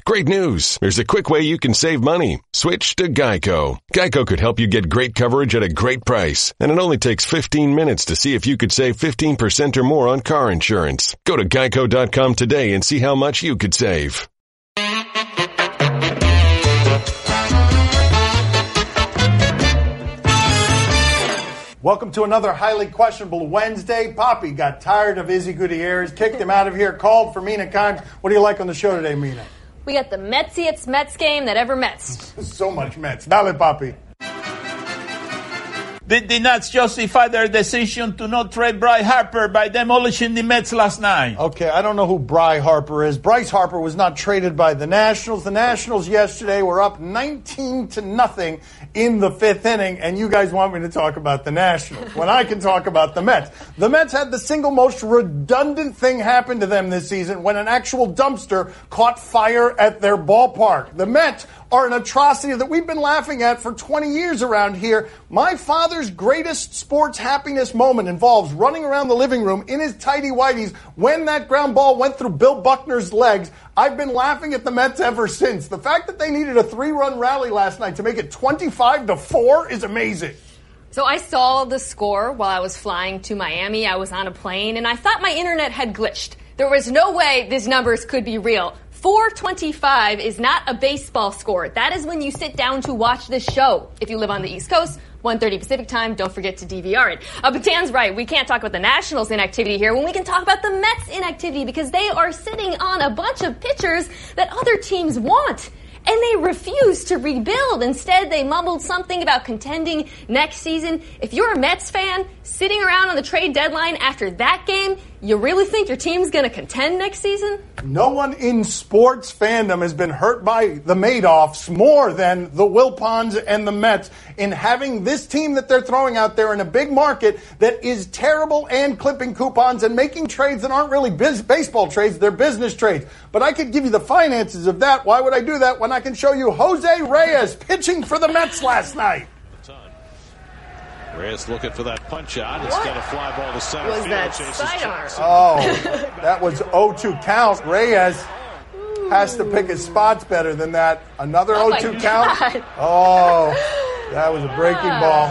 Great news! There's a quick way you can save money. Switch to Geico. Geico could help you get great coverage at a great price, and it only takes 15 minutes to see if you could save 15% or more on car insurance. Go to geico.com today and see how much you could save. Welcome to another highly questionable Wednesday. Papi got tired of Izzy Gutierrez, kicked him out of here, called for Mina Kimes. What do you like on the show today, Mina? We got the Metsiest Mets game that ever Mets. So much Mets. Dale, Papi. Did the Nats justify their decision to not trade Bryce Harper by demolishing the Mets last night? Okay, I don't know who Bryce Harper is. Bryce Harper was not traded by the Nationals. The Nationals yesterday were up 19-0 in the fifth inning, and you guys want me to talk about the Nationals when I can talk about the Mets. The Mets had the single most redundant thing happen to them this season when an actual dumpster caught fire at their ballpark. The Mets are an atrocity that we've been laughing at for 20 years around here. My father's greatest sports happiness moment involves running around the living room in his tighty-whities when that ground ball went through Bill Buckner's legs. I've been laughing at the Mets ever since. The fact that they needed a 3-run rally last night to make it 25-4 is amazing. So I saw the score while I was flying to Miami. I was on a plane, and I thought my internet had glitched. There was no way these numbers could be real. 425 is not a baseball score. That is when you sit down to watch this show. If you live on the East Coast, 1:30 Pacific time, don't forget to DVR it. But Dan's right. We can't talk about the Nationals' inactivity here when we can talk about the Mets' inactivity because they are sitting on a bunch of pitchers that other teams want. And they refuse to rebuild. Instead, they mumbled something about contending next season. If you're a Mets fan sitting around on the trade deadline after that game, you really think your team's going to contend next season? No one in sports fandom has been hurt by the Madoffs more than the Wilpons and the Mets in having this team that they're throwing out there in a big market that is terrible and clipping coupons and making trades that aren't really baseball trades, they're business trades. But I could give you the finances of that. Why would I do that when I can show you Jose Reyes pitching for the Mets last night? Reyes looking for that punch out. It's got a fly ball to center Was field. that sidearm? Oh, that was 0-2 count. Reyes has to pick his spots better than that. Another 0-2 count. Oh, that was a breaking ball.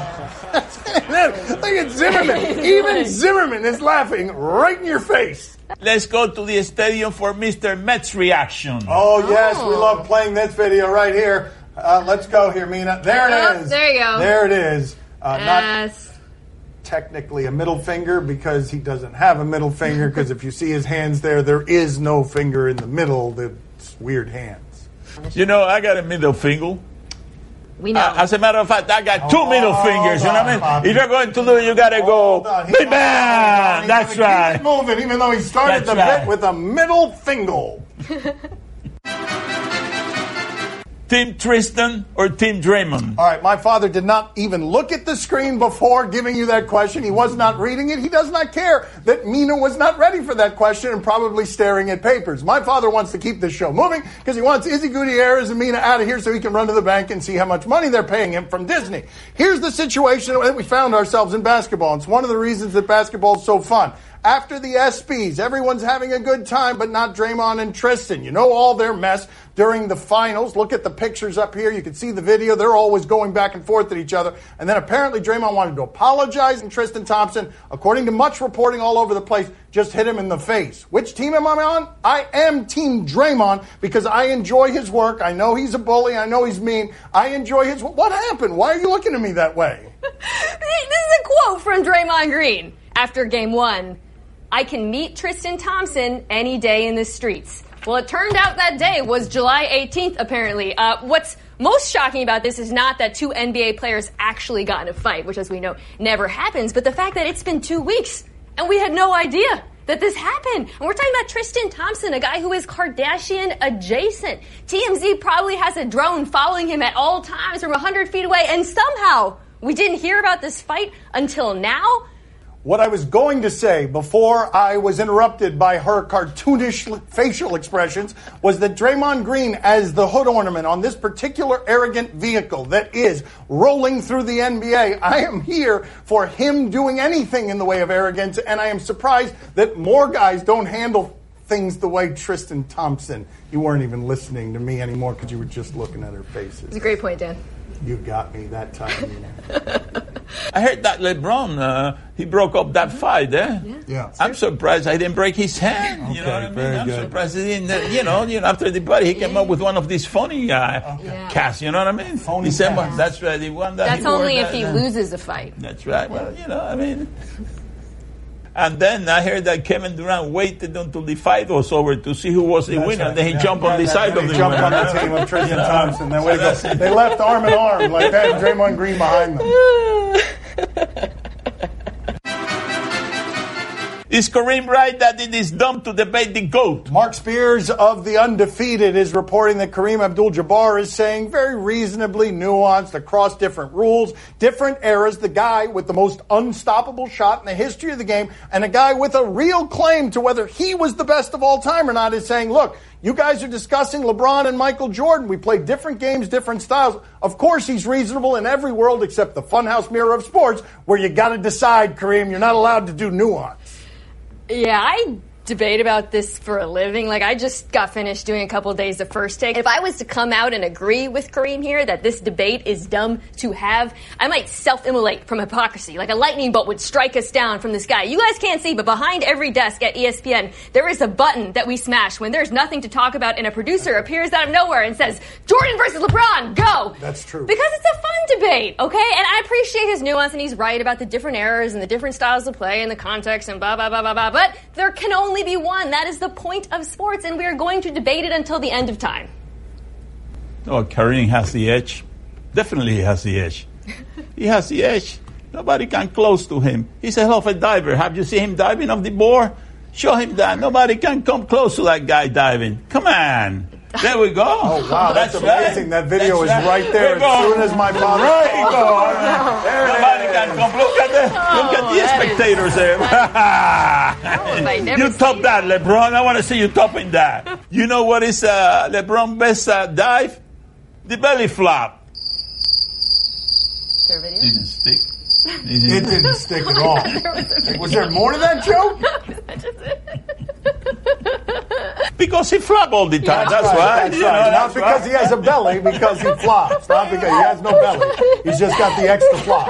Look at Zimmerman. Even Zimmerman is laughing right in your face. Let's go to the stadium for Mr. Mets reaction. Oh, yes. We love playing this video right here. Let's go here, Mina. There it is. There you go. There it is. Yes. Not technically a middle finger because he doesn't have a middle finger because if you see his hands there is no finger in the middle. It's weird hands. You know, I got a middle finger. We know. As a matter of fact, I got two middle fingers. You know what I mean? Papi. If you're going to do it, you got to go. Bam! That's right. Keep moving, even though he started the bit with a middle finger. Team Tristan or Team Draymond? All right, my father did not even look at the screen before giving you that question. He was not reading it. He does not care that Mina was not ready for that question and probably staring at papers. My father wants to keep this show moving because he wants Izzy Gutierrez and Mina out of here so he can run to the bank and see how much money they're paying him from Disney. Here's the situation that we found ourselves in basketball. It's one of the reasons that basketball is so fun. After the ESPYs, everyone's having a good time, but not Draymond and Tristan. You know all their mess during the finals. Look at the pictures up here. You can see the video. They're always going back and forth at each other. And then apparently Draymond wanted to apologize, and Tristan Thompson, according to much reporting all over the place, just hit him in the face. Which team am I on? I am Team Draymond because I enjoy his work. I know he's a bully. I know he's mean. I enjoy his work. What happened? Why are you looking at me that way? This is a quote from Draymond Green after Game 1. I can meet Tristan Thompson any day in the streets. Well, it turned out that day was July 18th, apparently. What's most shocking about this is not that two NBA players actually got in a fight, which, as we know, never happens, but the fact that it's been 2 weeks and we had no idea that this happened. And we're talking about Tristan Thompson, a guy who is Kardashian adjacent. TMZ probably has a drone following him at all times from 100 feet away, and somehow we didn't hear about this fight until now. What I was going to say before I was interrupted by her cartoonish facial expressions was that Draymond Green, as the hood ornament on this particular arrogant vehicle that is rolling through the NBA, I am here for him doing anything in the way of arrogance, and I am surprised that more guys don't handle things the way Tristan Thompson. You weren't even listening to me anymore because you were just looking at her faces. It's a great point, Dan. You got me that time. I heard that LeBron, he broke up that fight, eh? Yeah. I'm surprised I didn't break his hand. You know what I mean? I'm surprised he didn't, you know, after the party, he came up with one of these funny casts, you know what I mean? Phony he said, casts. that's right, he won that. That's only if he loses a fight. That's right. Well, you know, I mean. And then I heard that Kevin Durant waited until the fight was over to see who was the winner. Right. Then he jumped on the side of the winner. Jumped on the team of Tristan Thompson. Then they left arm in arm, like they had Draymond Green behind them. Is Kareem right that it is dumb to debate the GOAT? Mark Spears of The Undefeated is reporting that Kareem Abdul-Jabbar is saying very reasonably nuanced across different rules, different eras, the guy with the most unstoppable shot in the history of the game, and a guy with a real claim to whether he was the best of all time or not is saying, look, you guys are discussing LeBron and Michael Jordan. We play different games, different styles. Of course, he's reasonable in every world except the funhouse mirror of sports where you got to decide, Kareem, you're not allowed to do nuance. Yeah, I debate about this for a living. Like, I just got finished doing a couple of days of First Take. If I was to come out and agree with Kareem here that this debate is dumb to have, I might self-immolate from hypocrisy. Like a lightning bolt would strike us down from the sky. You guys can't see, but behind every desk at ESPN, there is a button that we smash when there's nothing to talk about, and a producer appears out of nowhere and says, Jordan versus LeBron, go! That's true. Because it's a fun debate, okay? And I appreciate his nuance, and he's right about the different eras and the different styles of play and the context and blah, blah, blah, blah, blah. But there can only be one. That is the point of sports, and we are going to debate it until the end of time. Oh, Kareem has the edge. Definitely he has the edge. He has the edge. Nobody can close to him. He's a hell of a diver. Have you seen him diving off the board? Show him that. Nobody can come close to that guy diving. Come on. There we go. Oh, wow, that's amazing. That video is right there as soon as my father... Nobody can come. Look at the spectators there. You top that, LeBron. I want to see you topping that. You know what is LeBron's best dive? The belly flop. Fair video? Didn't stick. It didn't stick at all. Was there more to that joke? Because he flops all the time. That's why. That's right. Not because he has a belly, because he flops. Not because he has no belly. He's just got the extra flop.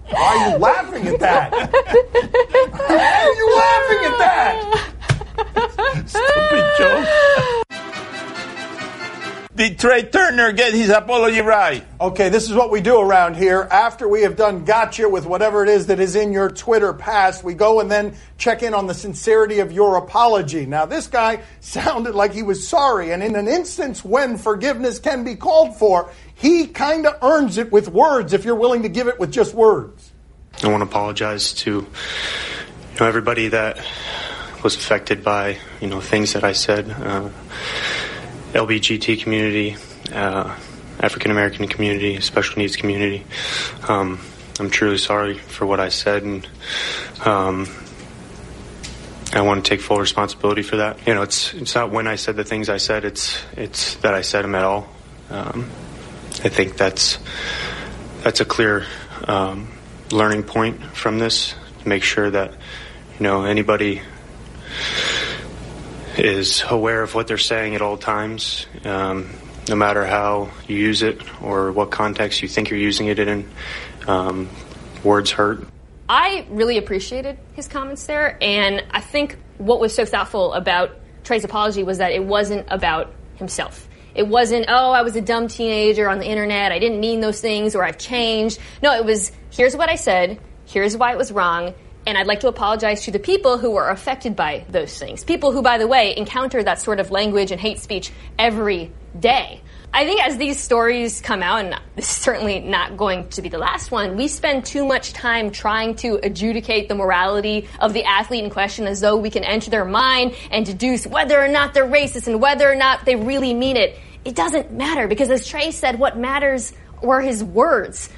Why are you laughing at that? Why are you laughing at that? Stupid joke. Did Trey Turner get his apology right? Okay, this is what we do around here. After we have done gotcha with whatever it is that is in your Twitter past, we go and then check in on the sincerity of your apology. Now, this guy sounded like he was sorry, and in an instance when forgiveness can be called for, he kind of earns it with words if you're willing to give it with just words. I want to apologize to everybody that was affected by things that I said. LBGT community, African American community, special needs community. I'm truly sorry for what I said, and I want to take full responsibility for that. It's not when I said the things I said; it's that I said them at all. I think that's a clear learning point from this, to make sure that anybody is aware of what they're saying at all times, no matter how you use it or what context you think you're using it in. Words hurt. I really appreciated his comments there, and I think what was so thoughtful about Trey's apology was that it wasn't about himself. It wasn't, I was a dumb teenager on the internet, I didn't mean those things, or I've changed. No, it was, here's what I said, here's why it was wrong, and I'd like to apologize to the people who were affected by those things. People who, by the way, encounter that sort of language and hate speech every day. I think as these stories come out, and this is certainly not going to be the last one, we spend too much time trying to adjudicate the morality of the athlete in question as though we can enter their mind and deduce whether or not they're racist and whether or not they really mean it. It doesn't matter, because as Trey said, what matters were his words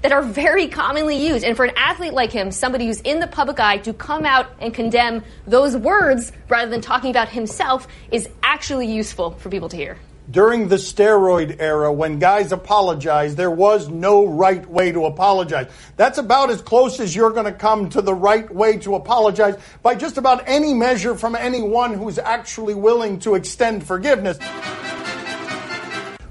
that are very commonly used. And for an athlete like him, somebody who's in the public eye, to come out and condemn those words rather than talking about himself is actually useful for people to hear. during the steroid era, when guys apologized, there was no right way to apologize. That's about as close as you're going to come to the right way to apologize by just about any measure from anyone who's actually willing to extend forgiveness.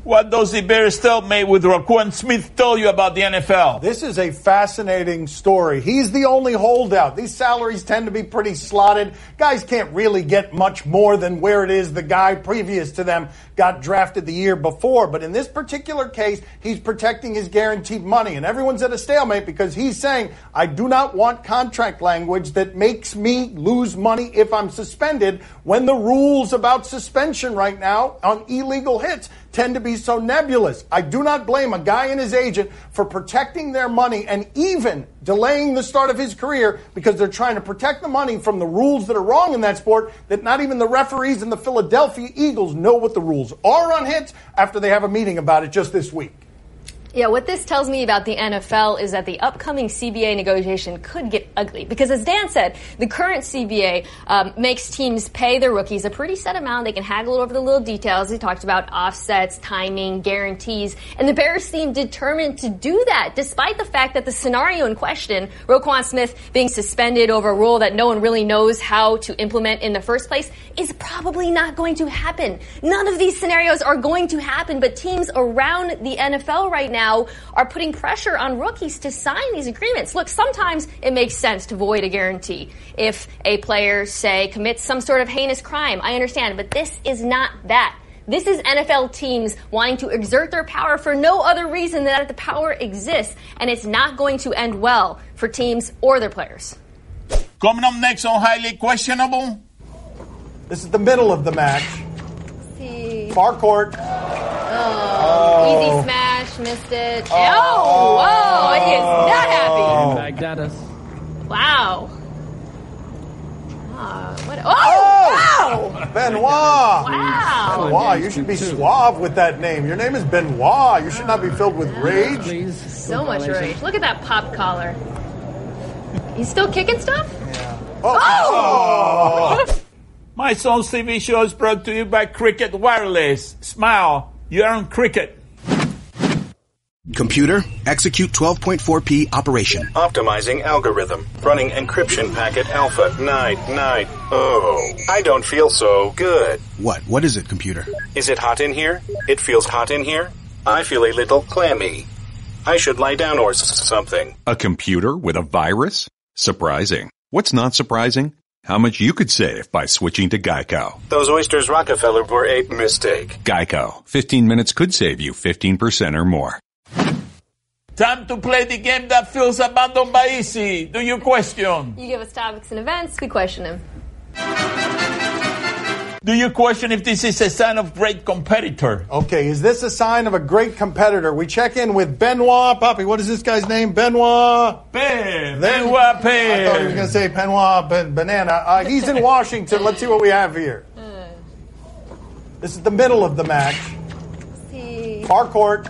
What does the Bears stalemate with Roquan Smith tell you about the NFL? This is a fascinating story. He's the only holdout. These salaries tend to be pretty slotted. Guys can't really get much more than where it is the guy previous to them got drafted the year before. But in this particular case, he's protecting his guaranteed money. And everyone's at a stalemate because he's saying, I do not want contract language that makes me lose money if I'm suspended, when the rules about suspension right now on illegal hits tend to be so nebulous. I do not blame a guy and his agent for protecting their money and even delaying the start of his career because they're trying to protect the money from the rules that are wrong in that sport, that not even the referees and the Philadelphia Eagles know what the rules are on hits after they have a meeting about it just this week. Yeah, what this tells me about the NFL is that the upcoming CBA negotiation could get ugly. Because as Dan said, the current CBA makes teams pay their rookies a pretty set amount. They can haggle over the little details. He talked about offsets, timing, guarantees. And the Bears seem determined to do that, despite the fact that the scenario in question, Roquan Smith being suspended over a rule that no one really knows how to implement in the first place, is probably not going to happen. None of these scenarios are going to happen, but teams around the NFL right now are putting pressure on rookies to sign these agreements. Look, sometimes it makes sense to void a guarantee. If a player, say, commits some sort of heinous crime, I understand, but this is not that. This is NFL teams wanting to exert their power for no other reason than that the power exists, and it's not going to end well for teams or their players. Coming up next on Highly Questionable. This is the middle of the match. Far court. Easy smash, missed it. Whoa, he is not happy. Baghdadis. Wow. Wow. Benoit. Wow. Benoit, you should be suave with that name. Your name is Benoit. You should not be filled with rage. Please. So much rage. Look at that pop collar. He's still kicking stuff? Yeah. My son's TV show is brought to you by Cricket Wireless. Smile, you're on Cricket. Computer, execute 12.4p operation. Optimizing algorithm. Running encryption packet alpha. Night. Oh, I don't feel so good. What is it, computer? Is it hot in here? It feels hot in here. I feel a little clammy. I should lie down or something. A computer with a virus? Surprising. What's not surprising? How much you could save by switching to Geico. Those oysters Rockefeller were a mistake. Geico. 15 minutes could save you 15% or more. Time to play the game that feels abandoned by Easy. Do you question? You give us topics and events, we question them. Do you question if this is a sign of great competitor? Okay, is this a sign of a great competitor? We check in with Benoit. Papi, what is this guy's name? Benoit? Benoit I thought he was going to say Benoit Banana. He's in Washington. Let's see what we have here. This is the middle of the match. Far court.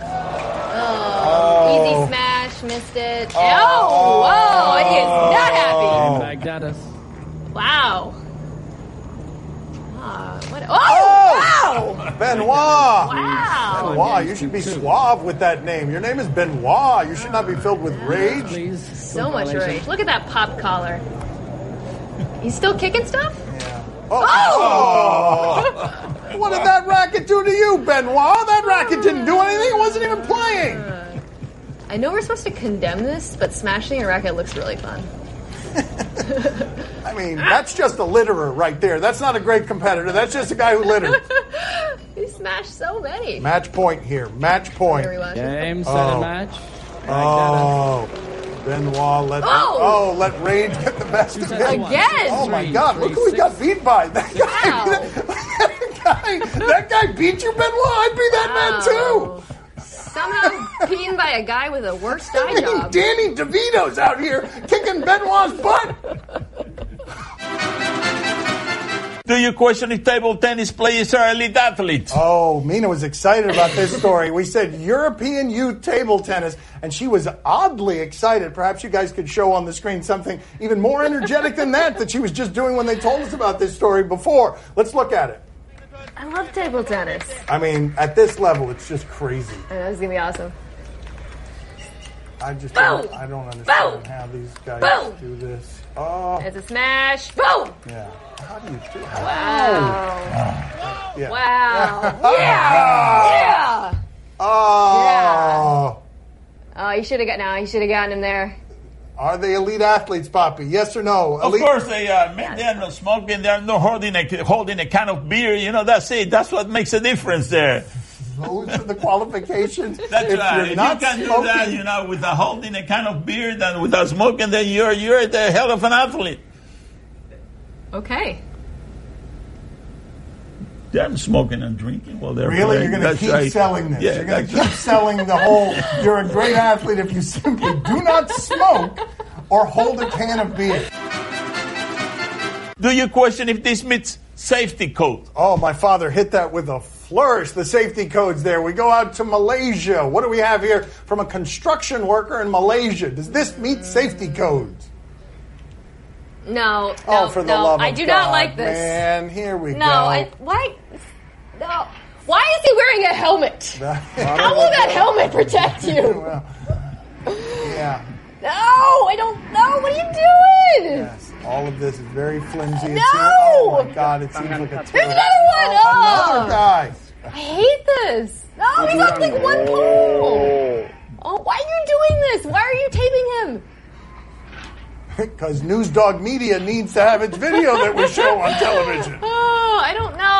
Easy smash, missed it. Whoa, he is not happy. Baghdadis. Wow. Wow! Benoit! Wow. Benoit, you should be suave with that name. Your name is Benoit. You should not be filled with rage. Please. So much rage. Look at that pop collar. He's still kicking stuff? Yeah. What did that racket do to you, Benoit? That racket didn't do anything. It wasn't even playing. I know we're supposed to condemn this, but smashing a racket looks really fun. I mean, that's just a litterer right there. That's not a great competitor. That's just a guy who littered. He smashed so many. Match point here. Match point. Game, set, and match. Benoit let rage get the best of him. Again. Oh my God! Look who he got beat by. That guy beat you, Benoit. I'd be that man too. Somehow beaten by a guy with a worse eye job. Danny DeVito's out here kicking Benoit's butt. Do you question if table tennis players are elite athletes? Oh, Mina was excited about this story. We said European youth table tennis, and she was oddly excited. Perhaps you guys could show on the screen something even more energetic than that she was just doing when they told us about this story before. Let's look at it. I love table tennis. I mean, at this level, it's just crazy. I know, this is going to be awesome. I don't understand how these guys do this. Oh. It's a smash. Boom! Yeah. How do you do that? Wow. Yeah. Wow. Yeah. Oh. Yeah. Oh, you should have gotten him there. Are they elite athletes, Papi? Yes or no? Of course they are. Man, they are not smoking. They are not holding a can of beer. You know, that's it. That's what makes a difference there. Those are the qualifications. That's if right. You're not if you can smoking, do that, you know, without holding a can of beer, then without smoking, then you're the hell of an athlete. Okay. They're smoking and drinking while they're really? playing. You're going to keep selling this. Yeah, you're going to keep selling the whole, you're a great athlete if you simply do not smoke or hold a can of beer. Do you question if this meets safety code? Oh, my father hit that with a flourish, the safety codes there. We go out to Malaysia. What do we have here from a construction worker in Malaysia? Does this meet safety codes? No, for the love of I do God, not like this. Man, here we go. Why? No. Why is he wearing a helmet? How will that helmet protect you? Yeah. No, I don't know. What are you doing? Yes, all of this is very flimsy. No! Oh my God, it seems like a terrible. There's another one. Another guy. I hate this. No, he's up like one pole. Oh, why are you doing this? Why are you taping him? Because News Dog Media needs to have its video that we show on television. Oh, I don't know.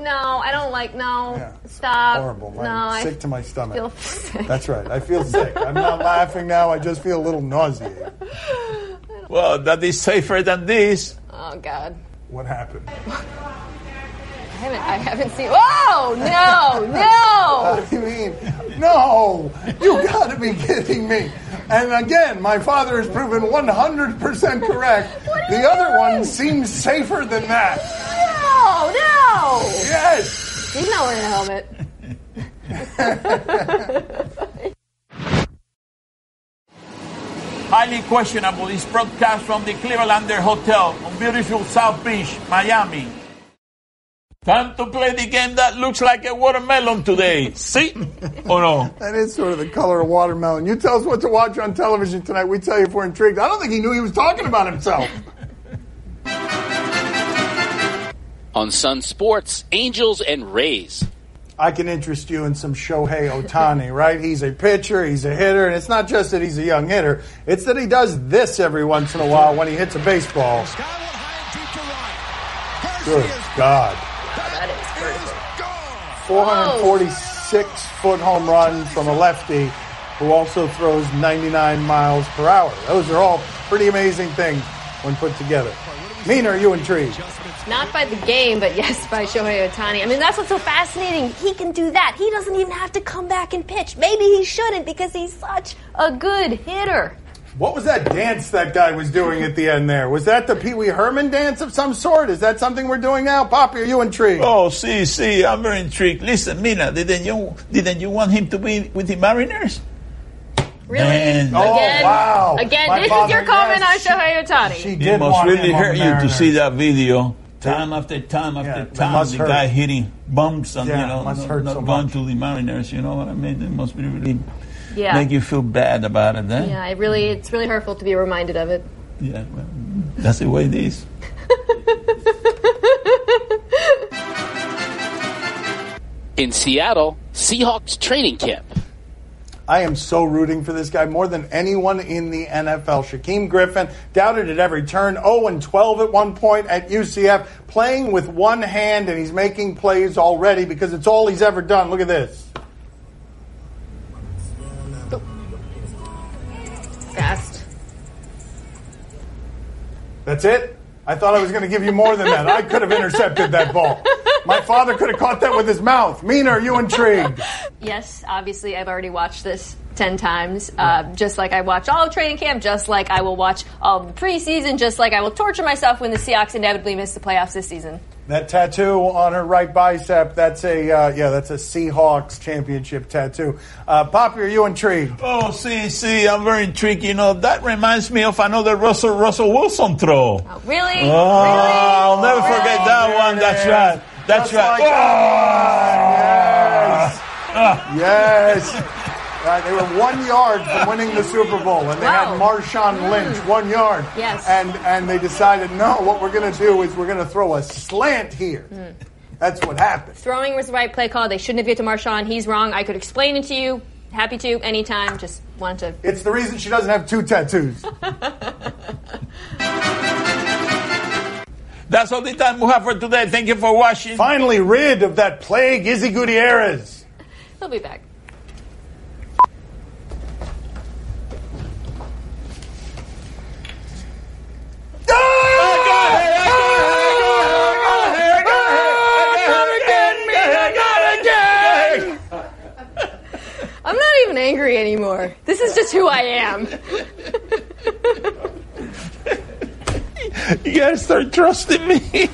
No, I don't like. No, Yeah, stop. Horrible. I'm sick to my stomach. Feel sick. That's right. I feel sick. I'm not laughing now. I just feel a little nauseated. Well, that is safer than this. Oh God. What happened? I haven't seen. Whoa! No! What do you mean? No! You got to be kidding me! And again, my father has proven 100% correct. The other one seems safer than that. No! Yes! He's not wearing a helmet. Highly questionable is broadcast from the Clevelander Hotel on beautiful South Beach, Miami. Time to play the game that looks like a watermelon today. See? Or no? That is sort of the color of watermelon. You tell us what to watch on television tonight. We tell you if we're intrigued. I don't think he knew he was talking about himself. On Sun Sports, Angels and Rays. I can interest you in some Shohei Ohtani, right? He's a pitcher, he's a hitter, and it's not just that he's a young hitter. It's that he does this every once in a while when he hits a baseball. Good God. That is crazy. 446-foot home run from a lefty who also throws 99 miles per hour. Those are all pretty amazing things when put together. Mina, are you intrigued? Not by the game, but yes, by Shohei Ohtani. I mean, that's what's so fascinating. He can do that. He doesn't even have to come back and pitch. Maybe he shouldn't because he's such a good hitter. What was that dance that guy was doing at the end there? Was that the Pee Wee Herman dance of some sort? Is that something we're doing now? Papi, are you intrigued? Oh, see, I'm very intrigued. Listen, Mina, didn't you want him to be with the Mariners? Really? Man. Oh, wow. Again, My this father, is your comment yes, on Shohei Ohtani. She did It must want really him on hurt the you to Mariners. see that video. Time after time after it time, must the hurt. guy hitting bumps and, must hurt not so going much. to the Mariners. You know what I mean? It must be really Yeah. make you feel bad about it, eh? Yeah, it's really hurtful to be reminded of it. Yeah, well, that's the way it is. In Seattle, Seahawks training camp. I am so rooting for this guy more than anyone in the NFL. Shaquem Griffin, doubted at every turn, 0-12 at one point at UCF, playing with one hand, and he's making plays already because it's all he's ever done. Look at this. Fast. That's it? I thought I was going to give you more than that. I could have intercepted that ball. My father could have caught that with his mouth. Mina, are you intrigued? Yes, obviously I've already watched this 10 times, just like I watch all of training camp, just like I will watch all of the preseason, just like I will torture myself when the Seahawks inevitably miss the playoffs this season. That tattoo on her right bicep, that's a Seahawks championship tattoo. Poppy, are you intrigued? Oh, see, I'm very intrigued. You know, that reminds me of another Russell Wilson throw. Oh, really? Oh, I'll never forget that one. That's right. That's Just right. like that one. Yes. Right, they were 1 yard from winning the Super Bowl, and they had Marshawn Lynch, 1 yard. Yes. And they decided, no, what we're going to do is we're going to throw a slant here. That's what happened. Throwing was the right play call. They shouldn't have hit to Marshawn. He's wrong. I could explain it to you. Happy to, anytime. Just wanted to. It's the reason she doesn't have 2 tattoos. That's all the time we have for today. Thank you for watching. Finally rid of that plague, Izzy Gutierrez. He'll be back. I'm not even angry anymore. This is just who I am. You gotta start trusting me.